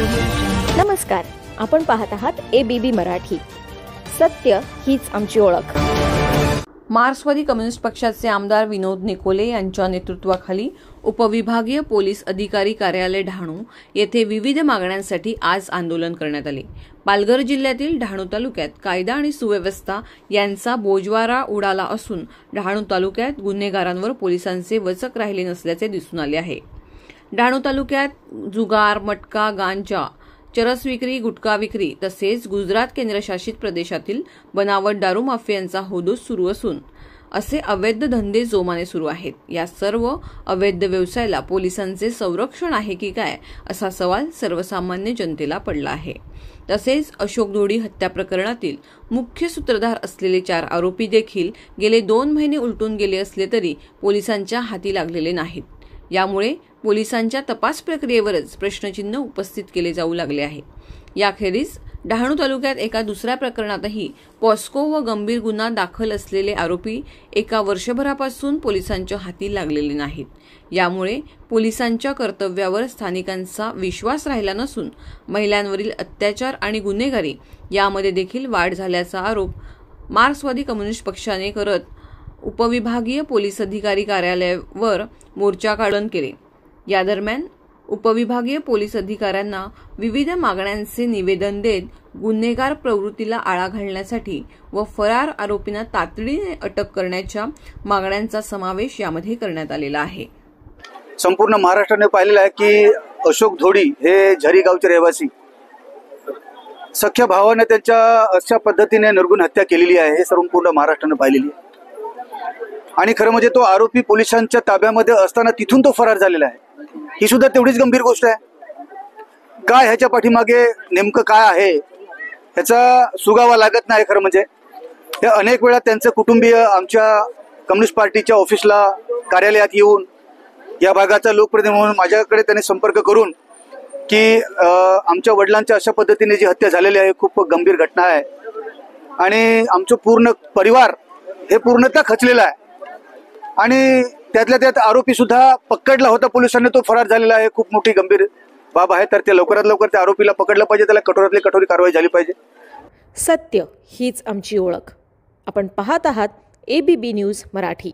नमस्कार, आपण पाहत आहात ABB मराठी. सत्य हीच आमची ओळख. मार्क्सवादी कम्युनिस्ट पक्षाचे आमदार विनोद निकोले यांच्या नेतृत्वाखाली उपविभागीय पोलीस अधिकारी कार्यालय डहाणू येथे विविध मागण्यांसाठी आज आंदोलन करण्यात आले. पालघर जिल्ह्यातील डहाणू तालुक्यात कायदा आणि सुव्यवस्था यांचा बोजवारा उडाला असून डहाणू तालुक्यात गुन्हेगारांवर पोलिसांचे वचक राहिले नसल्याचे दिसून आले आहे. डहाणू तालुक्यात जुगार, मटका, गांजा, चरस विक्री, गुटखा विक्री तसेच गुजरात केंद्रशासित प्रदेशातील बनावट दारू माफियांचा होदोस सुरू असून असे अवैध धंदे जोमाने सुरू आहेत. या सर्व अवैध व्यवसायाला पोलिसांचे संरक्षण आहे की काय असा सवाल सर्वसामान्य जनतेला पडला आहे. तसेच अशोक धोडी हत्या प्रकरणातील मुख्य सूत्रधार असलेले 4 आरोपी देखील गेले 2 महिने उलटून गेले असले तरी पोलिसांच्या हाती लागलेले नाहीत. यामुळे पोलिसांच्या तपास प्रक्रियेवरच प्रश्नचिन्ह उपस्थित केले जाऊ लागले आहे. याखेरीज डहाणू तालुक्यात एका दुसऱ्या प्रकरणातही पॉस्को व गंभीर गुन्हा दाखल असलेले आरोपी एका वर्षभरापासून पोलिसांच्या हाती लागलेले नाहीत. यामुळे पोलिसांच्या कर्तव्यावर स्थानिकांचा विश्वास राहिला नसून महिलांवरील अत्याचार आणि गुन्हेगारी यामध्ये देखील वाढ झाल्याचा आरोप मार्क्सवादी कम्युनिस्ट पक्षाने करत उपविभागीय पोलीस अधिकारी कार्यालयावर मोर्चा काढून केले. या दरम्यान उपविभागीय पोलीस अधिकाऱ्यांना विविध मागण्यांचे निवेदन देत गुन्हेगार प्रवृत्तीला आळा घालण्यासाठी व फरार आरोपींना तातडीने अटक करण्याच्या मागण्यांचा समावेश यामध्ये करण्यात आलेला आहे. संपूर्ण महाराष्ट्राने पाहिलेलं आहे की अशोक धोडी हे झरी गावचे रहिवासी सख्या भावाने त्यांच्या अशा पद्धतीने निर्गुण हत्या केलेली आहे. हे संपूर्ण महाराष्ट्राने पाहिलेली आहे आणि खरं म्हणजे तो आरोपी पोलिसांच्या ताब्यामध्ये असताना तिथून तो फरार झालेला आहे. ही सुद्धा तेवढीच गंभीर गोष्ट आहे. काय ह्याच्या पाठीमागे नेमकं काय आहे ह्याचा सुगावा लागत नाही. खरं म्हणजे हे अनेक वेळा त्यांचे कुटुंबीय आमच्या कम्युनिस्ट पार्टीच्या ऑफिसला कार्यालयात येऊन या भागाचा लोकप्रतिनिधी म्हणून माझ्याकडे त्यांनी संपर्क करून की आमच्या वडिलांच्या अशा पद्धतीने जी हत्या झालेली आहे खूप गंभीर घटना आहे आणि आमचं पूर्ण परिवार हे पूर्णतः खचलेला आहे आणि त्यातल्या त्यात आरोपी सुद्धा पकडला होता पोलिसांनी, तो फरार झालेला आहे. खूप मोठी गंभीर बाब आहे. तर ते लवकरात लवकर त्या आरोपीला पकडलं पाहिजे, त्याला कठोरातली कठोर कारवाई झाली पाहिजे. सत्य हीच आमची ओळख. आपण पाहत आहात ABB न्यूज मराठी.